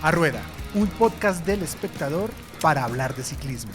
A Rueda, un podcast del Espectador para hablar de ciclismo.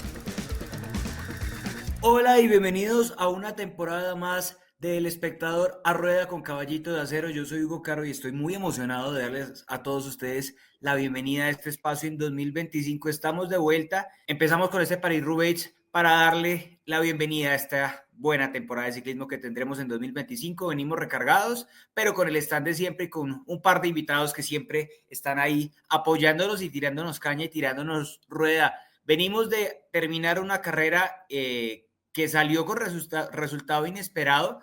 Hola y bienvenidos a una temporada más del Espectador a Rueda con Caballito de Acero. Yo soy Hugo Caro y estoy muy emocionado de darles a todos ustedes la bienvenida a este espacio en 2025. Estamos de vuelta. Empezamos con este París-Roubaix para darle la bienvenida a esta buena temporada de ciclismo que tendremos en 2025. Venimos recargados, pero con el stand de siempre y con un par de invitados que siempre están ahí apoyándonos y tirándonos caña y tirándonos rueda. Venimos de terminar una carrera que salió con resultado inesperado,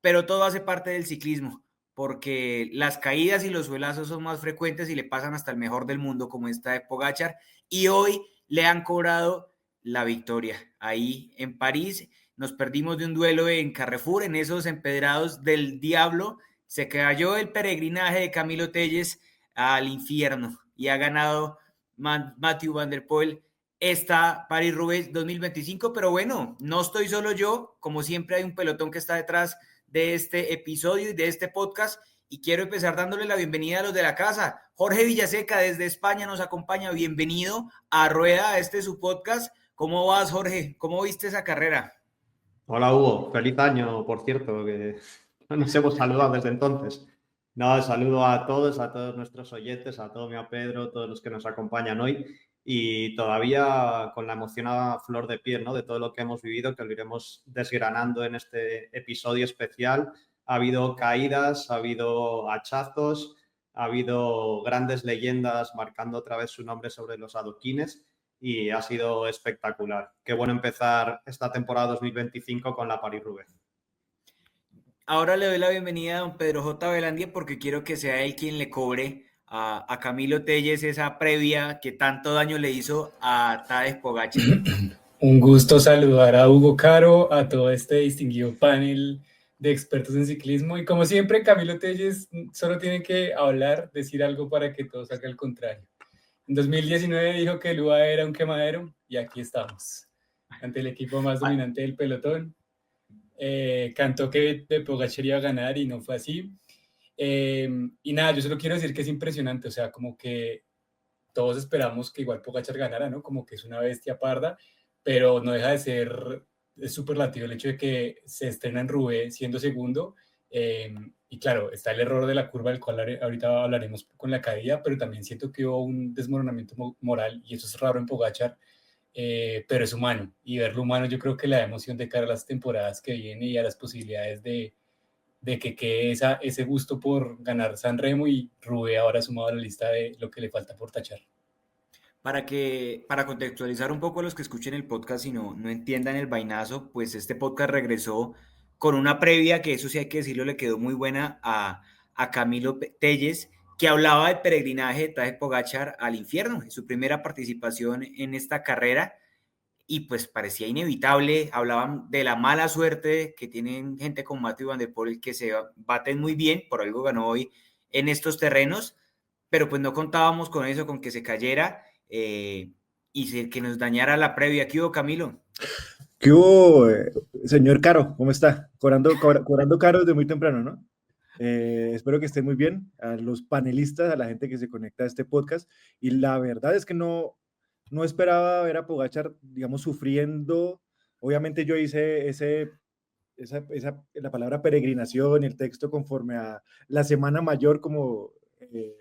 pero todo hace parte del ciclismo, porque las caídas y los suelazos son más frecuentes y le pasan hasta el mejor del mundo, como esta de Pogačar, y hoy le han cobrado la victoria. Ahí en París nos perdimos de un duelo en Carrefour, en esos empedrados del diablo, se cayó el peregrinaje de Camilo Téllez al infierno y ha ganado Mathieu van der Poel esta París-Roubaix 2025, pero bueno, no estoy solo yo, como siempre hay un pelotón que está detrás de este episodio y de este podcast, y quiero empezar dándole la bienvenida a los de la casa. Jorge Villaseca desde España nos acompaña, bienvenido a Rueda, este es su podcast. ¿Cómo vas, Jorge? ¿Cómo viste esa carrera? Hola Hugo, feliz año, por cierto, que no nos hemos saludado desde entonces. No, saludo a todos nuestros oyentes, a todo mi a Pedro, todos los que nos acompañan hoy y todavía con la emoción a flor de piel, ¿no? De todo lo que hemos vivido, que lo iremos desgranando en este episodio especial. Ha habido caídas, ha habido hachazos, ha habido grandes leyendas marcando otra vez su nombre sobre los adoquines y ha sido espectacular. Qué bueno empezar esta temporada 2025 con la París-Roubaix. Ahora le doy la bienvenida a don Pedro J. Velandia porque quiero que sea él quien le cobre a Camilo Téllez esa previa que tanto daño le hizo a Tadej Pogačar. Un gusto saludar a Hugo Caro, a todo este distinguido panel de expertos en ciclismo y como siempre Camilo Téllez solo tiene que hablar, decir algo para que todo salga al contrario. En 2019 dijo que el UAE era un quemadero y aquí estamos, ante el equipo más dominante del pelotón. Cantó que Pogačar iba a ganar y no fue así. Y nada, yo solo quiero decir que es impresionante, o sea, como que todos esperamos que igual Pogačar ganara, ¿no? Como que es una bestia parda, pero no deja de ser superlativo el hecho de que se estrena en Roubaix siendo segundo. Y claro, está el error de la curva, del cual ahorita hablaremos con la caída, pero también siento que hubo un desmoronamiento moral, y eso es raro en Pogačar, pero es humano. Y verlo humano, yo creo que le da emoción de cara a las temporadas que vienen y a las posibilidades de que quede ese gusto por ganar San Remo y Roubaix ahora sumado a la lista de lo que le falta por tachar. Para contextualizar un poco a los que escuchen el podcast y no entiendan el vainazo, pues este podcast regresó con una previa que eso sí hay que decirlo, le quedó muy buena a Camilo Téllez, que hablaba del peregrinaje de Tadej Pogačar al infierno, en su primera participación en esta carrera, y pues parecía inevitable. Hablaban de la mala suerte que tienen gente como Mathieu van der Poel, que se baten muy bien, por algo ganó hoy en estos terrenos, pero pues no contábamos con eso, con que se cayera que nos dañara la previa. ¿Qué hubo, Camilo? ¿Qué hubo, señor Caro? ¿Cómo está? Cobrando caro desde muy temprano, ¿no? Espero que estén muy bien, a los panelistas, a la gente que se conecta a este podcast. Y la verdad es que no esperaba ver a Pogačar, digamos, sufriendo. Obviamente yo hice la palabra peregrinación y el texto conforme a la Semana Mayor eh,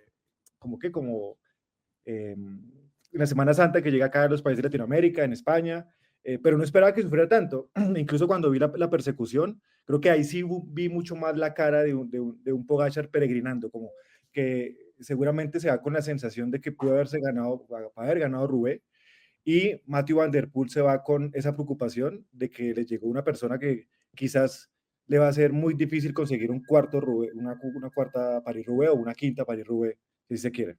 la Semana Santa que llega acá a los países de Latinoamérica, en España, pero no esperaba que sufriera tanto. Incluso cuando vi la persecución, creo que ahí sí vi mucho más la cara de un Pogačar peregrinando, como que seguramente se va con la sensación de que pudo haber ganado Roubaix, y Mathieu van der Poel se va con esa preocupación de que le llegó una persona que quizás le va a ser muy difícil conseguir un cuarto Roubaix, una cuarta París-Roubaix o una quinta París-Roubaix, si se quiere.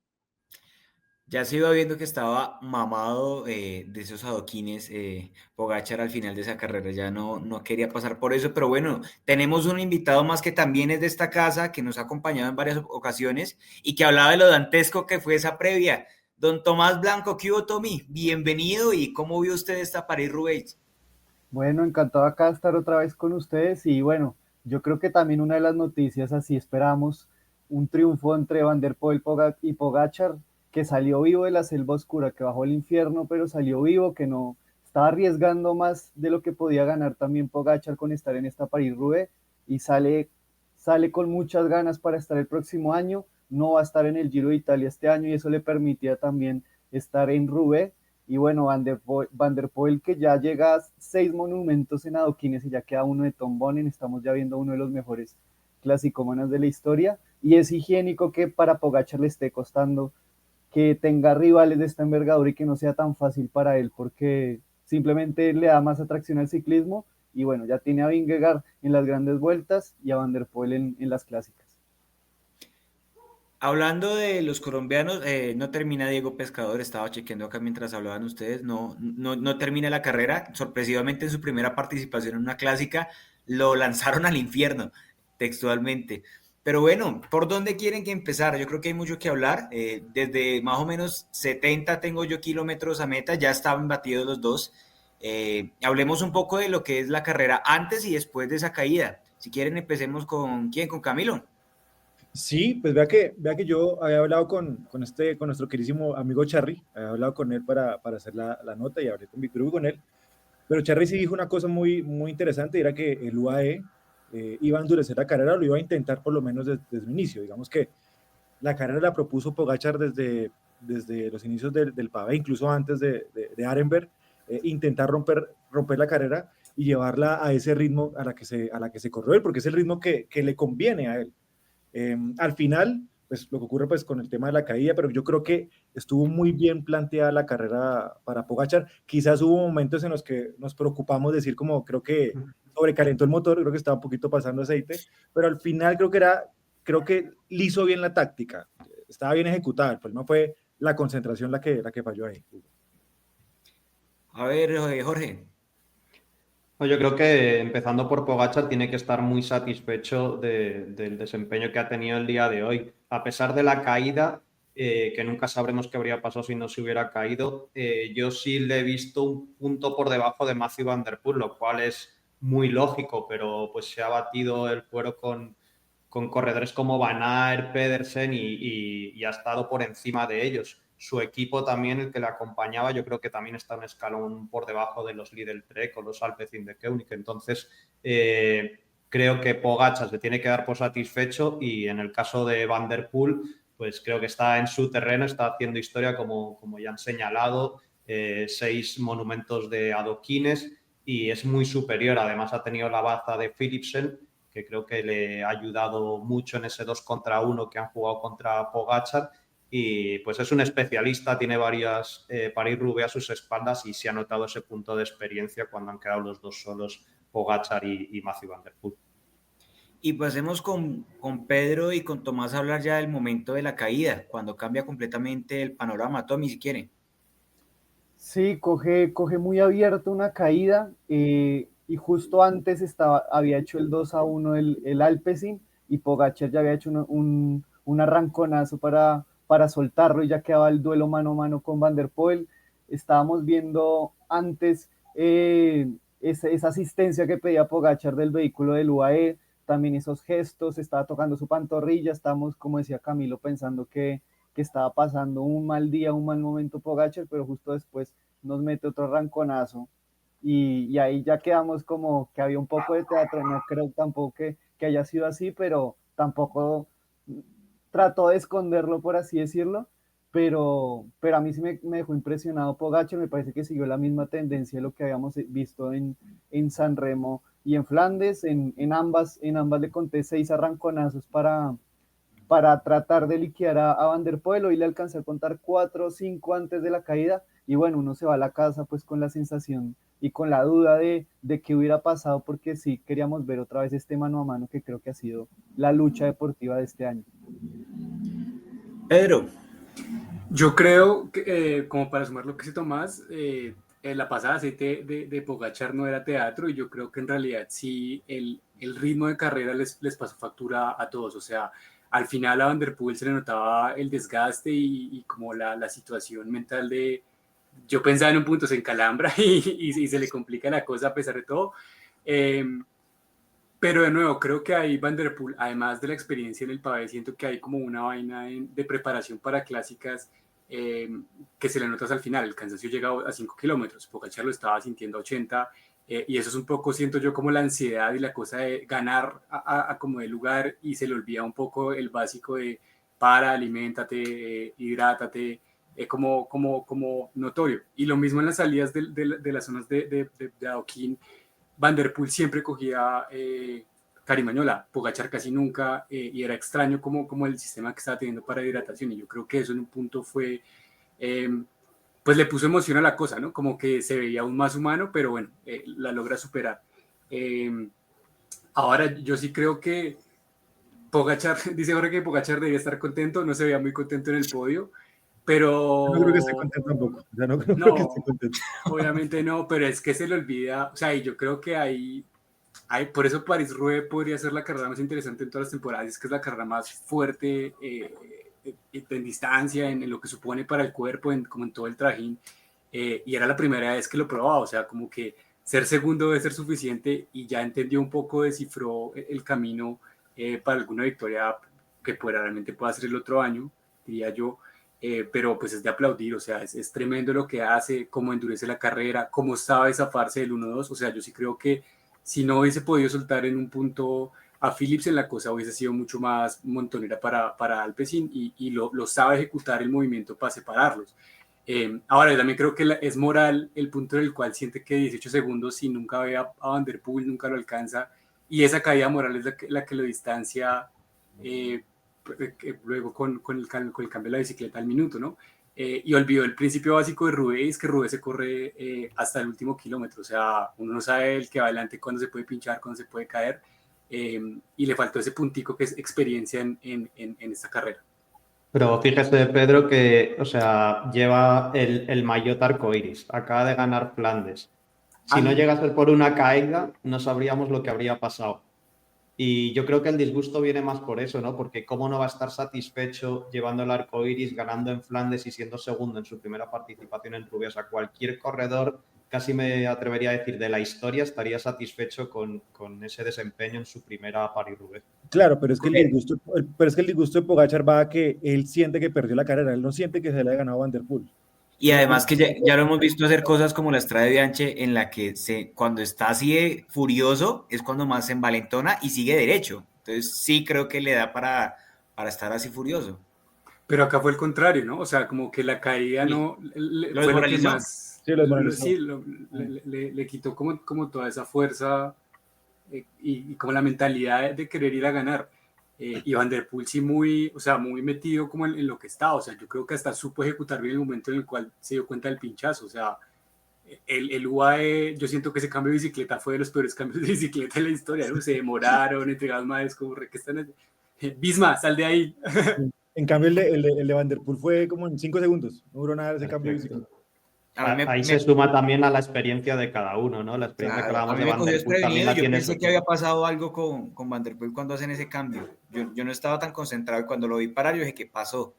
Ya se iba viendo que estaba mamado de esos adoquines Pogačar al final de esa carrera, ya no quería pasar por eso, pero bueno, tenemos un invitado más que también es de esta casa, que nos ha acompañado en varias ocasiones y que hablaba de lo dantesco que fue esa previa. Don Tomás Blanco, ¿qué hubo, Tommy? Bienvenido, y ¿cómo vio usted esta París-Roubaix? Bueno, encantado acá de estar otra vez con ustedes y bueno, yo creo que también una de las noticias así esperamos un triunfo entre Van der Poel y Pogačar, que salió vivo de la selva oscura, que bajó el infierno, pero salió vivo, que no estaba arriesgando más de lo que podía ganar también Pogačar con estar en esta París-Roubaix, y sale con muchas ganas para estar el próximo año. No va a estar en el Giro de Italia este año y eso le permitía también estar en Roubaix. Y bueno, Van der Poel, que ya llega a 6 monumentos en adoquines y ya queda uno de Tom Bonnen, estamos ya viendo uno de los mejores clasicómanos de la historia, y es higiénico que para Pogačar le esté costando que tenga rivales de esta envergadura y que no sea tan fácil para él, porque simplemente le da más atracción al ciclismo. Y bueno, ya tiene a Vingegaard en las grandes vueltas y a Van der Poel en las clásicas. Hablando de los colombianos, no termina Diego Pescador, estaba chequeando acá mientras hablaban ustedes, no termina la carrera, sorpresivamente en su primera participación en una clásica lo lanzaron al infierno, textualmente. Pero bueno, ¿por dónde quieren que empezar? Yo creo que hay mucho que hablar, desde más o menos 70 tengo yo kilómetros a meta, ya estaban batidos los dos. Hablemos un poco de lo que es la carrera antes y después de esa caída. Si quieren empecemos con ¿quién? ¿Con Camilo? Sí, pues vea que yo había hablado con nuestro queridísimo amigo Charry, había hablado con él para hacer la nota y hablé con Víctor Hugo con él, pero Charry sí dijo una cosa muy interesante, y era que el UAE iba a endurecer la carrera, lo iba a intentar por lo menos desde el inicio. Digamos que la carrera la propuso Pogačar desde los inicios del pavé, incluso antes de Arenberg, intentar romper la carrera y llevarla a ese ritmo a la que se corrió él, porque es el ritmo que le conviene a él. Al final, pues lo que ocurre pues con el tema de la caída, pero yo creo que estuvo muy bien planteada la carrera para Pogačar. Quizás hubo momentos en los que nos preocupamos de decir como creo que sobrecalentó el motor, creo que estaba un poquito pasando aceite, pero al final creo que le hizo bien la táctica, estaba bien ejecutada. El problema fue la concentración la que falló ahí. A ver, Jorge. No, yo creo que empezando por Pogačar tiene que estar muy satisfecho del desempeño que ha tenido el día de hoy. A pesar de la caída, que nunca sabremos qué habría pasado si no se hubiera caído, yo sí le he visto un punto por debajo de Mathieu Van Der Poel, lo cual es muy lógico, pero pues se ha batido el cuero con corredores como Van Aert, Pedersen y ha estado por encima de ellos. Su equipo también, el que le acompañaba, yo creo que también está un escalón por debajo de los Lidl Trek o los Alpecin de Koenig. Entonces, creo que Pogačar se tiene que dar por satisfecho, y en el caso de Van Der Poel, pues creo que está en su terreno, está haciendo historia como ya han señalado, 6 monumentos de adoquines y es muy superior. Además ha tenido la baza de Philipsen, que creo que le ha ayudado mucho en ese 2 contra 1 que han jugado contra Pogačar. Y pues es un especialista, tiene varias París-Roubaix a sus espaldas y se ha notado ese punto de experiencia cuando han quedado los dos solos, Pogačar y Mathieu Van Der Poel. Y pasemos con Pedro y con Tomás a hablar ya del momento de la caída, cuando cambia completamente el panorama. Tommy, si quiere. Sí, coge muy abierto una caída, y justo antes había hecho el 2-1 el Alpecin, y Pogačar ya había hecho un arranconazo para soltarlo y ya quedaba el duelo mano a mano con Van der Poel. Estábamos viendo antes esa asistencia que pedía Pogačar del vehículo del UAE, también esos gestos, estaba tocando su pantorrilla, estábamos, como decía Camilo, pensando que estaba pasando un mal día, un mal momento Pogačar, pero justo después nos mete otro ranconazo y ahí ya quedamos como que había un poco de teatro. No creo tampoco que haya sido así, pero tampoco trató de esconderlo, por así decirlo, pero a mí sí me dejó impresionado Pogačar. Me parece que siguió la misma tendencia de lo que habíamos visto en San Remo y en Flandes. En ambas le conté 6 arranconazos para tratar de liquidar a Van der Poel. Hoy le alcancé a contar 4 o 5 antes de la caída, y bueno, uno se va a la casa pues con la sensación y con la duda de qué hubiera pasado, porque sí queríamos ver otra vez este mano a mano que creo que ha sido la lucha deportiva de este año. Pedro. Yo creo que, como para sumar lo que dice Tomás, la pasada aceite de Pogačar no era teatro, y yo creo que en realidad sí el ritmo de carrera les pasó factura a todos. O sea, al final a Van der Poel se le notaba el desgaste y como la situación mental de... Yo pensaba en un punto, se encalambra y se le complica la cosa a pesar de todo. Pero de nuevo, creo que ahí Van der Poel, además de la experiencia en el pavé, siento que hay como una vaina de preparación para clásicas que se le notas al final. El cansancio llega a 5 kilómetros, Pogačar lo estaba sintiendo a 80, y eso es un poco, siento yo, como la ansiedad y la cosa de ganar a como de lugar, y se le olvida un poco el básico de para, aliméntate, hidrátate, como notorio. Y lo mismo en las salidas de las zonas de adoquín. Van der Poel siempre cogía Carimañola, Pogačar casi nunca, y era extraño como el sistema que estaba teniendo para hidratación, y yo creo que eso en un punto fue, pues le puso emoción a la cosa, ¿no? Como que se veía aún más humano, pero bueno, la logra superar. Ahora yo sí creo que Pogačar, dice ahora que Pogačar debía estar contento, no se veía muy contento en el podio, pero... No creo que esté contento tampoco. O sea, no creo No, que esté contento. obviamente no, pero es que se le olvida, o sea, y yo creo que por eso París-Roubaix podría ser la carrera más interesante en todas las temporadas, es que es la carrera más fuerte en distancia, en lo que supone para el cuerpo, como en todo el trajín, y era la primera vez que lo probaba, o sea, como que ser segundo debe ser suficiente, y ya entendió un poco, descifró el camino para alguna victoria que realmente pueda ser el otro año, diría yo. Pero pues es de aplaudir, o sea, es tremendo lo que hace, cómo endurece la carrera, cómo sabe zafarse del 1-2, o sea, yo sí creo que si no hubiese podido soltar en un punto a Phillips, en la cosa hubiese sido mucho más montonera para Alpecin, y lo sabe ejecutar el movimiento para separarlos. Ahora, yo también creo que es moral el punto en el cual siente que 18 segundos, si nunca ve a Van der Poel, nunca lo alcanza, y esa caída moral es la que lo distancia luego con el cambio de la bicicleta al minuto, ¿no? Y olvidó el principio básico de Roubaix, que Roubaix se corre hasta el último kilómetro, o sea, uno no sabe el que va adelante cuándo se puede pinchar, cuándo se puede caer, y le faltó ese puntico que es experiencia en esta carrera. Pero fíjese, Pedro, que, o sea, lleva el maillot arcoiris, acaba de ganar Flandes. Si no llega a ser por una caída, no sabríamos lo que habría pasado. Y yo creo que el disgusto viene más por eso, ¿no? Porque cómo no va a estar satisfecho llevando el arco iris, ganando en Flandes y siendo segundo en su primera participación en Roubaix. O sea, cualquier corredor, casi me atrevería a decir, de la historia, estaría satisfecho con ese desempeño en su primera Paris-Roubaix. Claro, pero es que el disgusto de Pogačar va a que él siente que perdió la carrera, él no siente que se le haya ganado Van der Poel. Y además que ya lo hemos visto hacer cosas como la Strade Bianche, en la que cuando está así de furioso es cuando más se envalentona y sigue derecho. Entonces sí creo que le da para estar así furioso. Pero acá fue el contrario, ¿no? O sea, como que la caída Sí. no... Lo fue lo que desmoralizó. más... Sí, lo desmoralizó. Sí, le quitó como toda esa fuerza y como la mentalidad de querer ir a ganar. Y Van der Poel sí muy metido como en lo que está, o sea, yo creo que hasta supo ejecutar bien el momento en el cual se dio cuenta del pinchazo, o sea, el UAE, yo siento que ese cambio de bicicleta fue de los peores cambios de bicicleta en la historia, ¿no? Se demoraron, entregaron más, como que están... Bisma, sal de ahí. En cambio, el de Van der Poel fue como en 5 segundos, no duró nada ese cambio de bicicleta. Ahí se suma también a la experiencia de cada uno, ¿no? La experiencia que hablábamos de Van der Poel también la yo tiene. pensé que había pasado algo con Van der Poel cuando hacen ese cambio. Yo no estaba tan concentrado, y cuando lo vi parar yo dije, ¿qué pasó?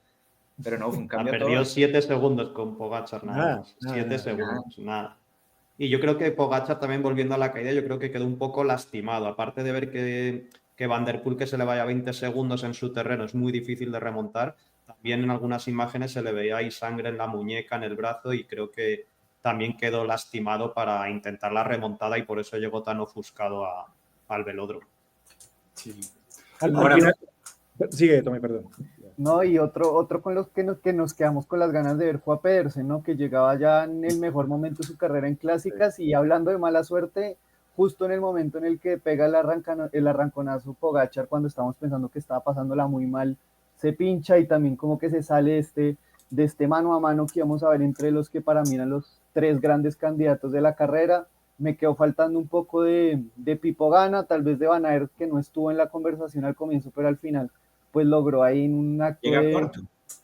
Pero no, fue un cambio. Perdió 7 segundos con Pogačar, nada más. 7 segundos, nada. Y yo creo que Pogačar también, volviendo a la caída, yo creo que quedó un poco lastimado. Aparte de ver que Van der Poel, que se le vaya 20 segundos en su terreno, es muy difícil de remontar. También en algunas imágenes se le veía ahí sangre en la muñeca, en el brazo, y creo que también quedó lastimado para intentar la remontada, y por eso llegó tan ofuscado al velódromo. Sí. Al final, sigue, Tommy, perdón. No, y otro con los que nos quedamos con las ganas de ver fue a Pedersen, ¿no? Que llegaba ya en el mejor momento de su carrera en clásicas, y hablando de mala suerte, justo en el momento en el que pega el arranconazo Pogačar, cuando estamos pensando que estaba pasándola muy mal, se pincha, y también como que se sale de este mano a mano que íbamos a ver entre los que para mí eran los 3 grandes candidatos de la carrera. Me quedó faltando un poco de Pipo Gana, tal vez de Van Aert, que no estuvo en la conversación al comienzo, pero al final pues logró ahí en un acto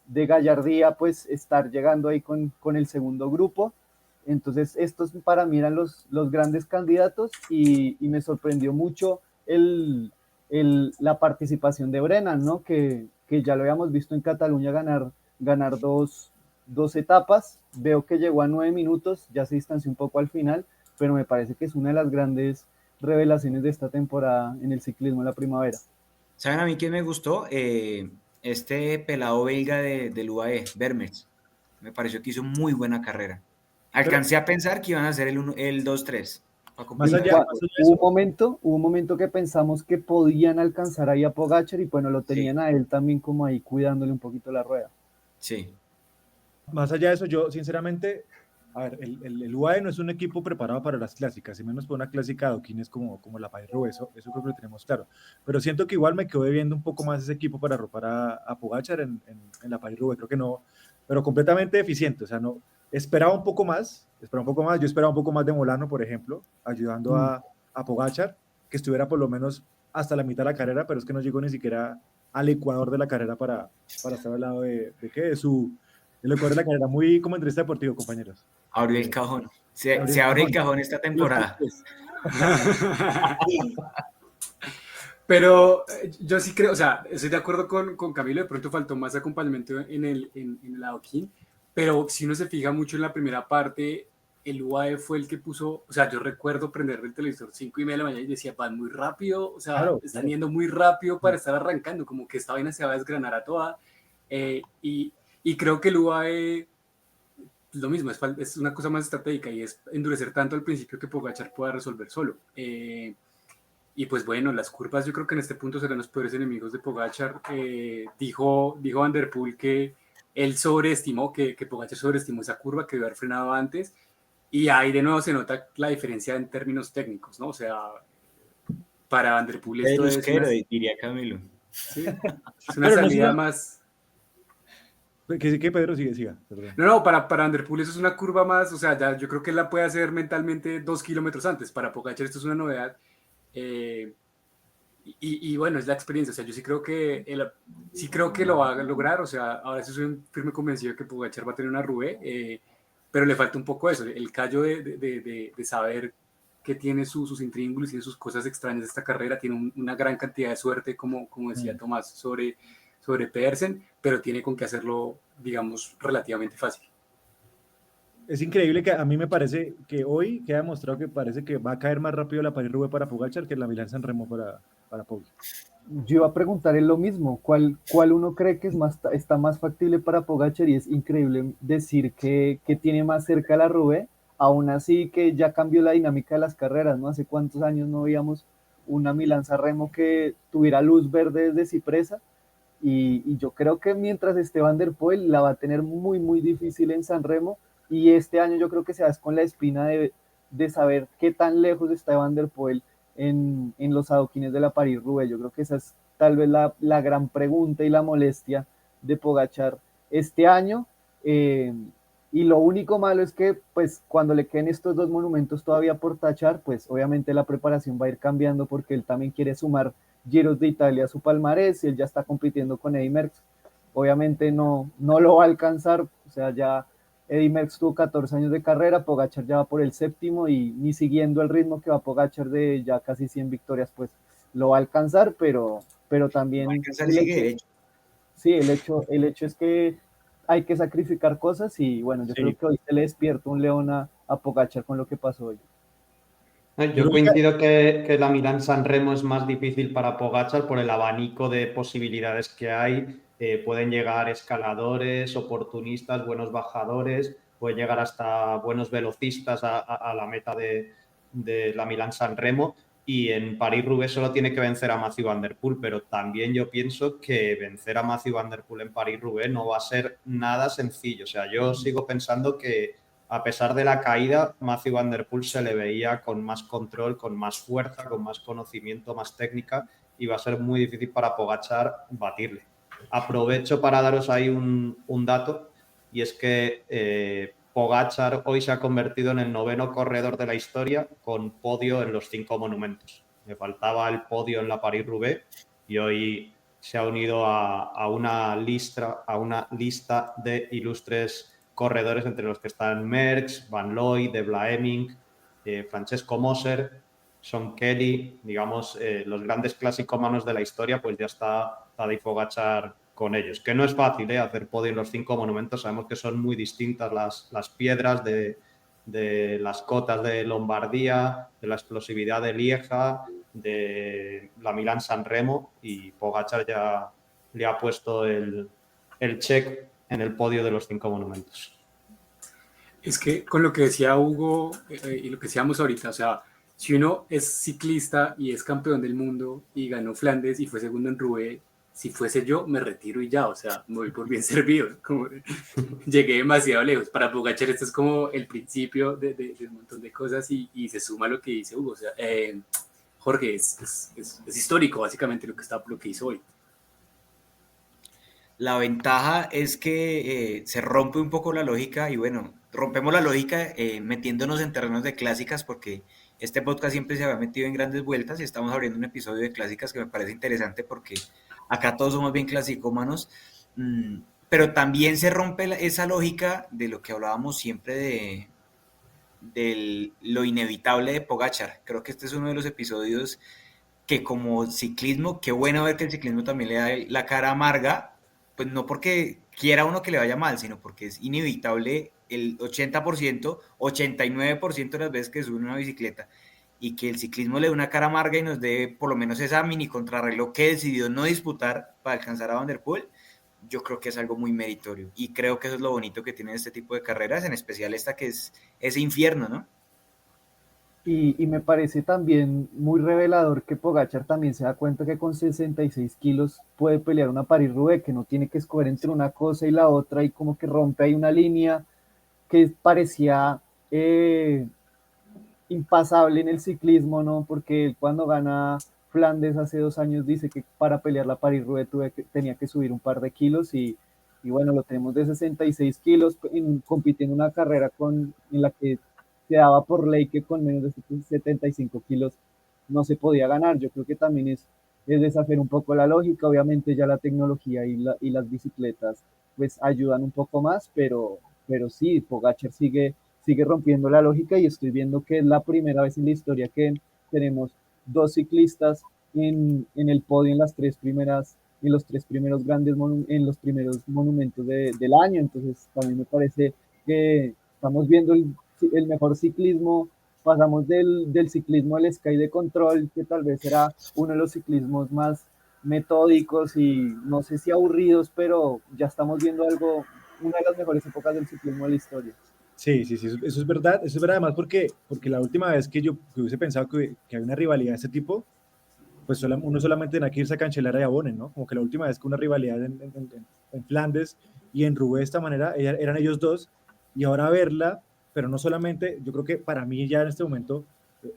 de gallardía pues estar llegando ahí con el segundo grupo. Entonces estos para mí eran los grandes candidatos, y me sorprendió mucho la participación de Brennan, ¿no? Que ya lo habíamos visto en Cataluña ganar dos etapas. Veo que llegó a 9 minutos, ya se distanció un poco al final, pero me parece que es una de las grandes revelaciones de esta temporada en el ciclismo en la primavera. ¿Saben a mí quién me gustó? Este pelado belga del UAE, Vermers. Me pareció que hizo muy buena carrera. Alcancé a pensar que iban a hacer el 2-3. Más allá de hubo un momento que pensamos que podían alcanzar ahí a Pogacar y bueno, lo tenían a él también como ahí cuidándole un poquito la rueda. Sí. Más allá de eso, yo sinceramente, a ver, el UAE no es un equipo preparado para las clásicas, y menos para una clásica de adoquines como la Paris-Roubaix, eso creo que lo tenemos claro. Pero siento que igual me quedo viendo un poco más ese equipo para arropar a Pogacar en la Paris-Roubaix, creo que no, pero completamente deficiente, o sea, no, esperaba un poco más, yo esperaba un poco más de Molano, por ejemplo, ayudando a Pogacar, que estuviera por lo menos hasta la mitad de la carrera, pero es que no llegó ni siquiera al ecuador de la carrera para estar al lado de el ecuador de la carrera, muy como entrevista deportivo, compañeros. Abrió el cajón. Se abre el cajón esta temporada. Pero yo sí creo, o sea, estoy de acuerdo con Camilo, de pronto faltó más acompañamiento en el adoquín, pero si uno se fija mucho en la primera parte, el UAE fue el que puso, o sea, yo recuerdo prender el televisor 5:30 de la mañana y decía, van muy rápido, o sea, están yendo muy rápido para estar arrancando, como que esta vaina se va a desgranar a toda, y creo que el UAE, lo mismo, es una cosa más estratégica y es endurecer tanto al principio que Pogacar pueda resolver solo. Y pues bueno, las curvas yo creo que en este punto serán los peores enemigos de Pogacar. Dijo Van der Poel que él sobreestimó, que Pogacar sobreestimó esa curva, que debió haber frenado antes. Y ahí de nuevo se nota la diferencia en términos técnicos, ¿no? O sea, para Van der Poel esto es una, diría Camilo. ¿sí? Es una salida más... ¿Qué Pedro? Siga. Perdón. No, para Van der Poel eso es una curva más, o sea, ya yo creo que él la puede hacer mentalmente 2 kilómetros antes. Para Pogacar esto es una novedad. Y bueno, es la experiencia, o sea, yo sí creo que lo va a lograr, o sea, ahora sí soy un firme convencido de que Pogacar va a tener una Roubaix, pero le falta un poco eso, el callo de saber que tiene sus intríngulos, tiene sus cosas extrañas de esta carrera, tiene una gran cantidad de suerte, como decía Tomás, sobre Pedersen, pero tiene con qué hacerlo, digamos, relativamente fácil. Es increíble que a mí me parece que hoy queda demostrado que parece que va a caer más rápido la Paris-Roubaix para Pogacar que la Milán-San Remo para Poggi. Yo iba a preguntar lo mismo, ¿cuál uno cree que está más factible para Pogacar? Y es increíble decir que tiene más cerca la Roubaix, aún así que ya cambió la dinámica de las carreras, ¿no? Hace cuántos años no veíamos una Milán-San Remo que tuviera luz verde desde Cipresa, y yo creo que mientras esté Van der Poel la va a tener muy, muy difícil en San Remo, y este año yo creo que se va con la espina de saber qué tan lejos está Van der Poel en los adoquines de la Paris-Roubaix. Yo creo que esa es tal vez la gran pregunta y la molestia de Pogacar este año. Y lo único malo es que pues cuando le queden estos dos monumentos todavía por tachar, pues obviamente la preparación va a ir cambiando porque él también quiere sumar Giros de Italia a su palmarés y él ya está compitiendo con Eddy Merckx. Obviamente no lo va a alcanzar, o sea, ya Eddy Merckx tuvo 14 años de carrera, Pogacar ya va por el 7º y ni siguiendo el ritmo que va Pogacar de ya casi 100 victorias, pues lo va a alcanzar, pero también... Va a alcanzar y sigue derecho. Sí, el hecho es que hay que sacrificar cosas y bueno, yo creo que hoy se le despierta un león a Pogacar con lo que pasó hoy. Yo coincido que la Milán-San Remo es más difícil para Pogacar por el abanico de posibilidades que hay. Pueden llegar escaladores, oportunistas, buenos bajadores, pueden llegar hasta buenos velocistas a la meta de la Milán-San Remo. Y en París-Roubaix solo tiene que vencer a Mathieu Van der Poel, pero también yo pienso que vencer a Mathieu Van der Poel en París-Roubaix no va a ser nada sencillo. O sea, yo sigo pensando que a pesar de la caída, Mathieu Van der Poel se le veía con más control, con más fuerza, con más conocimiento, más técnica, y va a ser muy difícil para Pogacar batirle. Aprovecho para daros ahí un dato, y es que Pogacar hoy se ha convertido en el 9º corredor de la historia con podio en los 5 monumentos. Me faltaba el podio en la París-Roubaix y hoy se ha unido a una lista de ilustres corredores, entre los que están Merckx, Van Looy, De Vlaeminck, Francesco Moser, Sean Kelly, digamos, los grandes clasicómanos de la historia, pues ya está Tadej Pogacar con ellos. Que no es fácil hacer podio en los 5 monumentos, sabemos que son muy distintas las piedras de las cotas de Lombardía, de la explosividad de Lieja, de la Milán-San Remo, y Pogacar ya le ha puesto el check en el podio de los 5 monumentos. Es que con lo que decía Hugo y lo que decíamos ahorita, o sea, si uno es ciclista y es campeón del mundo y ganó Flandes y fue segundo en Roubaix, si fuese yo, me retiro y ya, o sea, me voy por bien servido. Como, llegué demasiado lejos. Para Pogacar esto es como el principio de un montón de cosas y se suma lo que dice Hugo. O sea, Jorge, es histórico básicamente lo que hizo hoy. La ventaja es que se rompe un poco la lógica y bueno, rompemos la lógica metiéndonos en terrenos de clásicas porque este podcast siempre se había metido en grandes vueltas y estamos abriendo un episodio de clásicas que me parece interesante porque acá todos somos bien clasicómanos, pero también se rompe esa lógica de lo que hablábamos siempre de lo inevitable de Pogacar. Creo que este es uno de los episodios que como ciclismo, qué bueno ver que el ciclismo también le da la cara amarga, pues no porque quiera uno que le vaya mal, sino porque es inevitable el 80%, 89% de las veces que sube una bicicleta y que el ciclismo le dé una cara amarga y nos dé por lo menos esa mini contrarreloj que decidió no disputar para alcanzar a Van der Poel, yo creo que es algo muy meritorio y creo que eso es lo bonito que tiene este tipo de carreras, en especial esta que es ese infierno, ¿no? Y me parece también muy revelador que Pogacar también se da cuenta que con 66 kilos puede pelear una París-Roubaix, que no tiene que escoger entre una cosa y la otra y como que rompe ahí una línea que parecía impasable en el ciclismo, ¿no? Porque él cuando gana Flandes hace 2 años dice que para pelear la París-Roubaix tenía que subir un par de kilos y bueno, lo tenemos de 66 kilos compitiendo una carrera en la que se daba por ley que con menos de 75 kilos no se podía ganar. Yo creo que también es desafiar un poco la lógica. Obviamente ya la tecnología y las bicicletas pues ayudan un poco más, pero sí, Pogacar sigue rompiendo la lógica y estoy viendo que es la primera vez en la historia que tenemos dos ciclistas en el podio en los tres primeros en los primeros monumentos del año. Entonces también me parece que estamos viendo el mejor ciclismo. Pasamos del ciclismo al Sky de control, que tal vez era uno de los ciclismos más metódicos y no sé si aburridos, pero ya estamos viendo una de las mejores épocas del ciclismo de la historia. Sí, sí, sí, eso es verdad además porque la última vez que hubiese pensado que había una rivalidad de este tipo, pues uno solamente tenía que irse a Cancellara y a Bonen, ¿no? Como que la última vez que una rivalidad en Flandes y en Roubaix de esta manera eran ellos dos, y ahora verla, pero no solamente, yo creo que para mí ya en este momento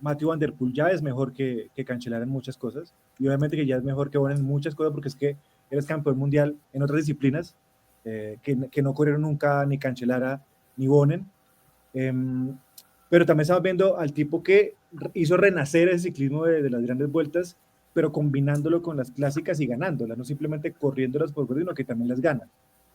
Mathieu Van Der Poel ya es mejor que Cancellara en muchas cosas, y obviamente que ya es mejor que Bonen en muchas cosas, porque es que eres campeón mundial en otras disciplinas que no corrieron nunca ni Cancellara ni Bonen. Eh, pero también estamos viendo al tipo que hizo renacer el ciclismo de las grandes vueltas, pero combinándolo con las clásicas y ganándolas, no simplemente corriéndolas por correr, sino que también las gana.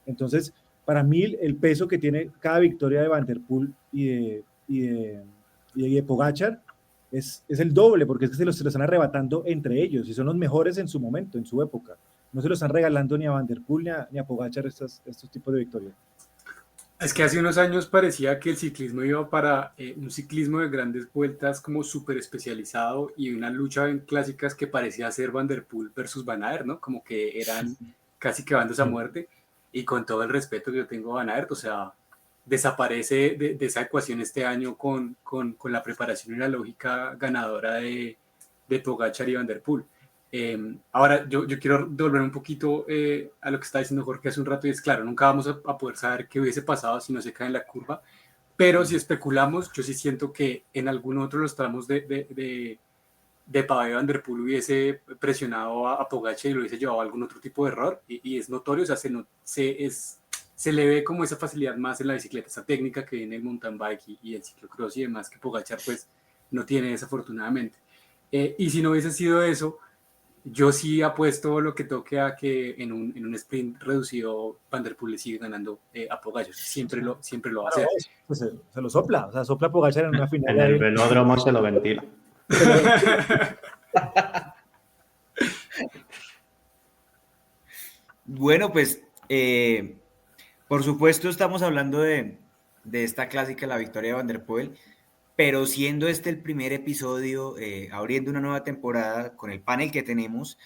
Entonces, para mí, el peso que tiene cada victoria de Van der Poel y de Pogacar es el doble, porque es que se los están arrebatando entre ellos y son los mejores en su momento, en su época. No se los están regalando ni a Van der Poel ni a Pogacar estos tipos de victorias. Es que hace unos años parecía que el ciclismo iba para un ciclismo de grandes vueltas como súper especializado y una lucha en clásicas que parecía ser Van der Poel versus Van Aert, ¿no? Como que eran casi que bandos a muerte. Y con todo el respeto que yo tengo a Van Aert, o sea, desaparece de esa ecuación este año con la preparación y la lógica ganadora de Pogacar y Van der Poel. Ahora, yo quiero devolver un poquito a lo que está diciendo Jorge hace un rato, y es claro, nunca vamos a poder saber qué hubiese pasado si no se cae en la curva, pero si especulamos, yo sí siento que en algún otro de los tramos de Pavé Van der Poel hubiese presionado a Pogacar y lo hubiese llevado a algún otro tipo de error, y es notorio, o sea, se le ve como esa facilidad más en la bicicleta, esa técnica que viene el mountain bike y el ciclocross y demás, que Pogacar pues no tiene desafortunadamente. Y si no hubiese sido eso, yo sí apuesto lo que toque a que en un sprint reducido Van der Poel le sigue ganando a Pogacar. Siempre lo va a hacer. Pues se lo sopla, o sea, sopla Pogacar en una final. En el velódromo se lo ventila. Bueno, pues por supuesto estamos hablando de esta clásica, la victoria de Van der Poel, pero siendo este el primer episodio, abriendo una nueva temporada con el panel que tenemos,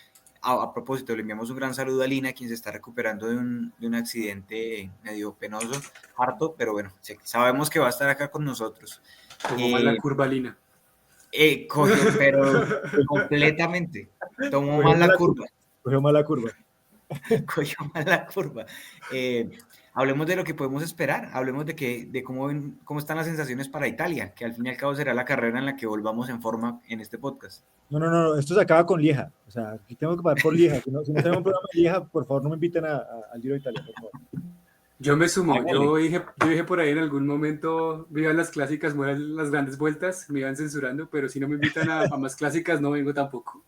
a propósito, le enviamos un gran saludo a Lina, quien se está recuperando de un accidente medio penoso, harto, pero bueno, sabemos que va a estar acá con nosotros. Tomó mal la curva, Lina. Cogió, pero completamente. Tomó Cogió mal la mala curva. Cogió mala curva. Cogió mal la curva. Hablemos de lo que podemos esperar, hablemos de cómo están las sensaciones para Italia, que al fin y al cabo será la carrera en la que volvamos en forma en este podcast. No, esto se acaba con Lieja. O sea, aquí tengo que pagar por Lieja. Si no tenemos un programa de Lieja, por favor, no me inviten al Giro de Italia, por favor. Yo me sumo, Hágale. yo dije por ahí en algún momento, vivan las clásicas, mueran las grandes vueltas, me iban censurando, pero si no me invitan a más clásicas, no vengo tampoco.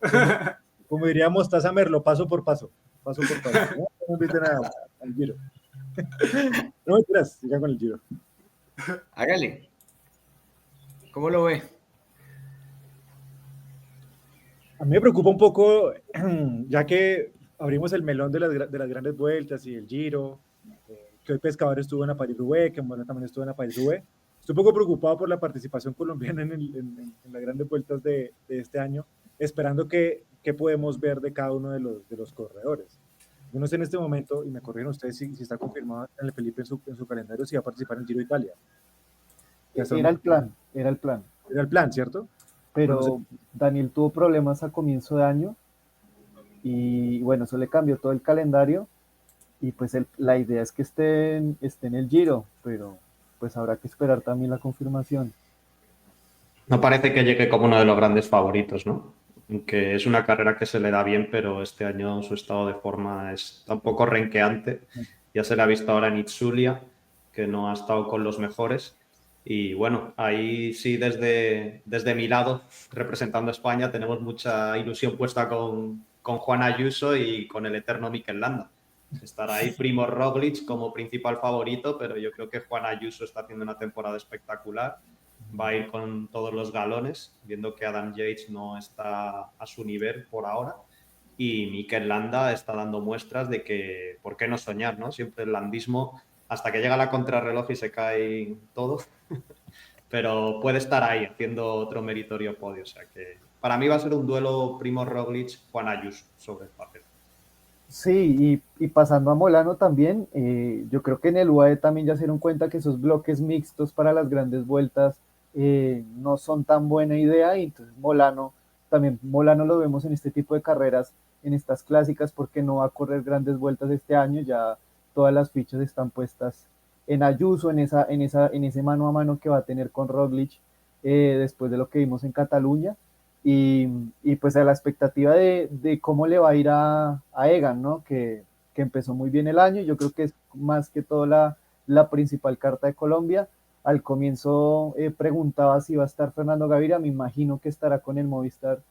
Como diría Mostaza Merlo, paso por paso. Paso por paso. No me inviten al Giro. No mentiras, sigan con el Giro. Hágale. ¿Cómo lo ve? A mí me preocupa un poco, ya que abrimos el melón de las grandes vueltas y el Giro, que hoy Pescador estuvo en la París-Roubaix, que Mora también estuvo en la París-Roubaix. Estoy un poco preocupado por la participación colombiana en las grandes vueltas de este año, esperando qué podemos ver de cada uno de los corredores. Yo no sé en este momento, y me corrigen ustedes si está confirmado en el Felipe en su calendario si va a participar en el Giro de Italia. Era el plan. Era el plan, ¿cierto? Pero Bueno, Daniel tuvo problemas a comienzo de año y bueno, eso le cambió todo el calendario y pues la idea es que esté en el Giro, pero pues habrá que esperar también la confirmación. No parece que llegue como uno de los grandes favoritos, ¿no? Que es una carrera que se le da bien, pero este año su estado de forma está un poco renqueante. Ya se le ha visto ahora en Itzulia, que no ha estado con los mejores. Y bueno, ahí sí, desde mi lado, representando a España, tenemos mucha ilusión puesta con Juan Ayuso y con el eterno Mikel Landa. Estará ahí Primo Roglic como principal favorito, pero yo creo que Juan Ayuso está haciendo una temporada espectacular. Va a ir con todos los galones, viendo que Adam Yates no está a su nivel por ahora. Y Mikel Landa está dando muestras de que, ¿por qué no soñar, no? Siempre el landismo, hasta que llega la contrarreloj y se cae todo, pero puede estar ahí haciendo otro meritorio podio. O sea que para mí va a ser un duelo Primo Roglic-Juan Ayuso sobre el papel. Sí, y pasando a Molano también, yo creo que en el UAE también ya se dieron cuenta que esos bloques mixtos para las grandes vueltas no son tan buena idea y entonces Molano lo vemos en este tipo de carreras, en estas clásicas, porque no va a correr grandes vueltas este año, ya todas las fichas están puestas en Ayuso, en ese mano a mano que va a tener con Roglic después de lo que vimos en Cataluña. Y pues a la expectativa de cómo le va a ir a Egan, ¿no? Que empezó muy bien el año, yo creo que es más que todo la principal carta de Colombia. Al comienzo preguntaba si va a estar Fernando Gaviria, me imagino que estará con el Movistar,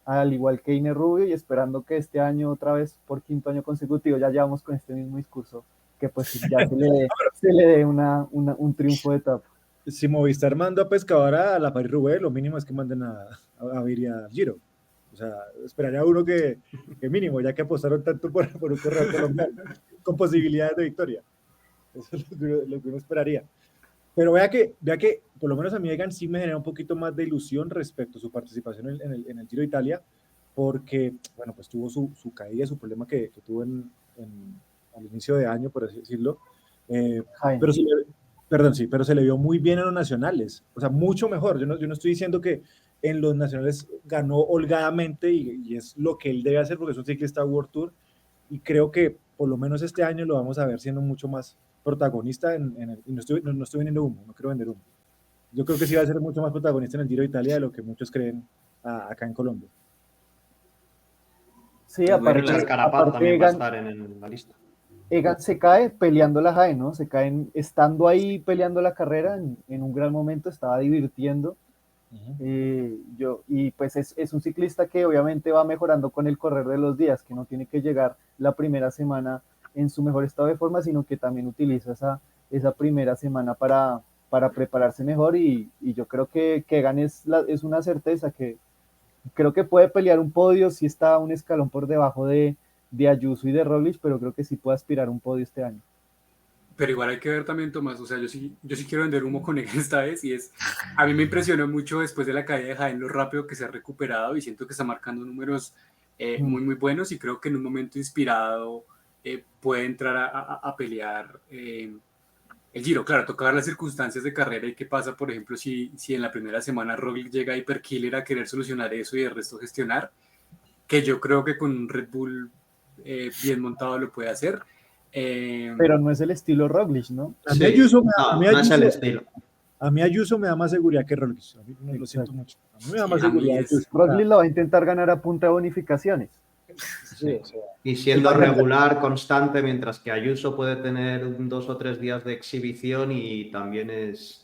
al igual que Ine Rubio, y esperando que este año otra vez, por quinto año consecutivo, ya llevamos con este mismo discurso, que pues ya se le dé un triunfo de etapa. Si Movistar manda a Pescador a la París-Roubaix, lo mínimo es que manden a Gaviria al Giro. O sea, esperaría uno que mínimo, ya que apostaron tanto por un corredor colombiano, con posibilidades de victoria. Eso es lo que uno esperaría. Pero vea que, por lo menos a mí Egan sí me genera un poquito más de ilusión respecto a su participación en el Giro de Italia, porque, bueno, pues tuvo su caída, su problema que tuvo al inicio de año, por así decirlo. Pero se le vio muy bien en los nacionales, o sea, mucho mejor. Yo no estoy diciendo que en los nacionales ganó holgadamente y es lo que él debe hacer porque es un ciclista World Tour, y creo que por lo menos este año lo vamos a ver siendo mucho más protagonista y no estoy vendiendo humo, no quiero vender humo. Yo creo que sí va a ser mucho más protagonista en el Giro de Italia de lo que muchos creen acá en Colombia. Sí, aparte Carapaz también va a estar en la lista. Egan se cae peleando la Jae, ¿no? Se caen estando ahí peleando la carrera en un gran momento, estaba divirtiendo. Y pues es un ciclista que obviamente va mejorando con el correr de los días, que no tiene que llegar la primera semana en su mejor estado de forma, sino que también utiliza esa primera semana para prepararse mejor y yo creo que Egan es una certeza que creo que puede pelear un podio, sí está un escalón por debajo de Ayuso y de Roglic, pero creo que sí puede aspirar a un podio este año. Pero igual hay que ver también, Tomás, o sea, yo sí quiero vender humo con Egan esta vez, y a mí me impresionó mucho después de la caída de Jaén lo rápido que se ha recuperado y siento que está marcando números muy, muy buenos, y creo que en un momento inspirado puede entrar a pelear el Giro. Claro, toca ver las circunstancias de carrera y qué pasa, por ejemplo, si en la primera semana Roglic llega hiperkiller a querer solucionar eso y el resto gestionar, que yo creo que con un Red Bull bien montado lo puede hacer. Pero no es el estilo Roglic, ¿no? A mí Ayuso no es el estilo. A mí Ayuso me da más seguridad que Roglic. A mí no, lo siento mucho. A mí me da más Sí, a mí seguridad. es- Roglic lo va a intentar ganar a punta de bonificaciones. Sí, o sea, Y siendo regular, constante, mientras que Ayuso puede tener 2 o 3 días de exhibición y también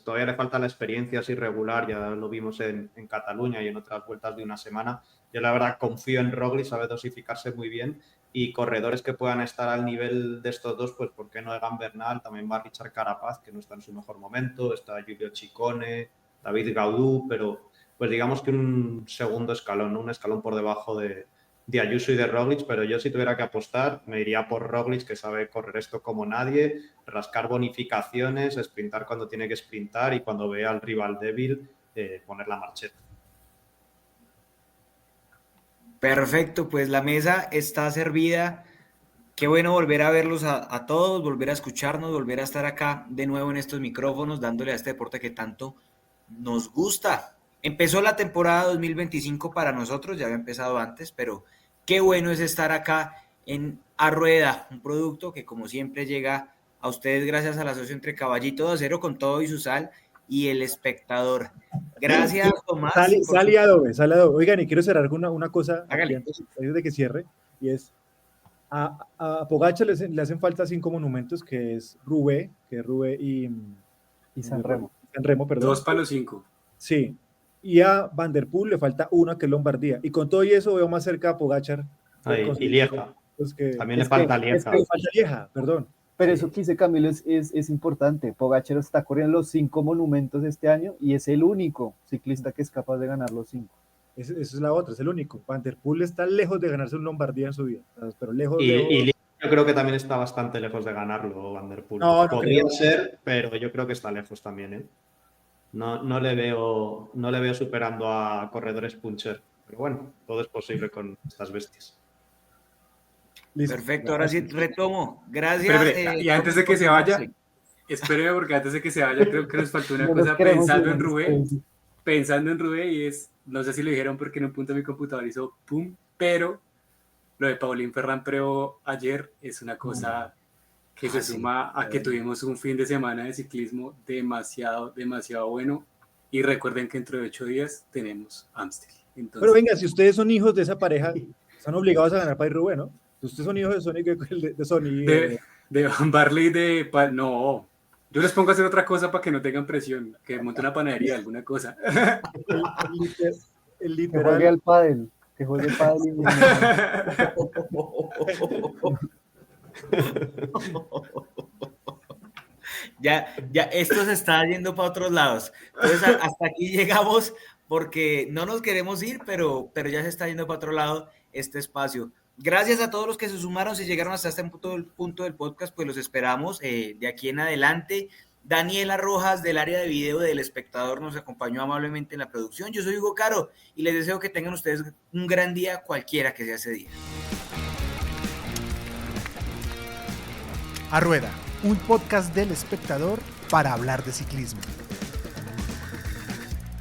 todavía le falta la experiencia, es irregular, ya lo vimos en Cataluña y en otras vueltas de una semana. Yo la verdad confío en Roglic, sabe dosificarse muy bien, y corredores que puedan estar al nivel de estos dos, pues ¿por qué no Egan Bernal? También va Richard Carapaz, que no está en su mejor momento, está Giulio Ciccone, David Gaudu, pero pues digamos que un segundo escalón, ¿no? Un escalón por debajo de Ayuso y de Roglic, pero yo si tuviera que apostar me iría por Roglic, que sabe correr esto como nadie, rascar bonificaciones, sprintar cuando tiene que sprintar y cuando vea al rival débil poner la marcheta. Perfecto, pues la mesa está servida. Qué bueno volver a verlos a todos, volver a escucharnos, volver a estar acá de nuevo en estos micrófonos, dándole a este deporte que tanto nos gusta. Empezó la temporada 2025 para nosotros, ya había empezado antes, pero qué bueno es estar acá en A Rueda, un producto que como siempre llega a ustedes gracias al asocio entre Caballito de Acero con todo y su sal y El Espectador. Gracias, Tomás. Sal y Adobe. Oigan, y quiero cerrar con una cosa Hágale. antes de que cierre, y es a Pogacar le hacen falta 5 monumentos, que es Roubaix, y San Remo. San Remo, perdón. 2 para los 5. Sí. Y a Van der Poel le falta una, que es Lombardía. Y con todo y eso veo más cerca a Pogacar. Y Lieja. Pues que, También le falta Lieja. le falta Lieja, perdón. Pero eso que dice Camilo es importante. Pogacar está corriendo los 5 monumentos este año y es el único ciclista que es capaz de ganar los 5. Esa es la otra, es el único. Van der Poel está lejos de ganarse un Lombardía en su vida, pero lejos. Y Lieja yo creo que también está bastante lejos de ganarlo, Van der Poel. No Podría creo. ser, pero yo creo que está lejos también, ¿eh? No le veo superando a corredores puncher. Pero bueno, todo es posible con estas bestias. Listo. Perfecto, ahora sí retomo. Gracias. Pero, y antes de que se vaya, espere, porque antes de que se vaya creo que nos faltó una cosa pensando en Roubaix, y es, no sé si lo dijeron porque en un punto mi computador hizo pum, pero lo de Paulín Ferrand Prevot ayer es una cosa que se suma a que tuvimos un fin de semana de ciclismo demasiado bueno, y recuerden que dentro de 8 días tenemos Amstel. Entonces, Pero venga, si ustedes son hijos de esa pareja, están obligados a ganar para ir Roubaix, ¿no? Si ustedes son hijos de Sony, de Van Barley, no, yo les pongo a hacer otra cosa para que no tengan presión, que monte una panadería, alguna cosa. el Que literal. juegue al pádel. Que juegue pádel. Ya, esto se está yendo para otros lados. Entonces, hasta aquí llegamos porque no nos queremos ir, pero ya se está yendo para otro lado este espacio. Gracias a todos los que se sumaron, si llegaron hasta este punto del podcast, pues los esperamos de aquí en adelante. Daniela Rojas del área de video del Espectador nos acompañó amablemente en la producción. Yo soy Hugo Caro y les deseo que tengan ustedes un gran día, cualquiera que sea ese día. A Rueda, un podcast del Espectador para hablar de ciclismo.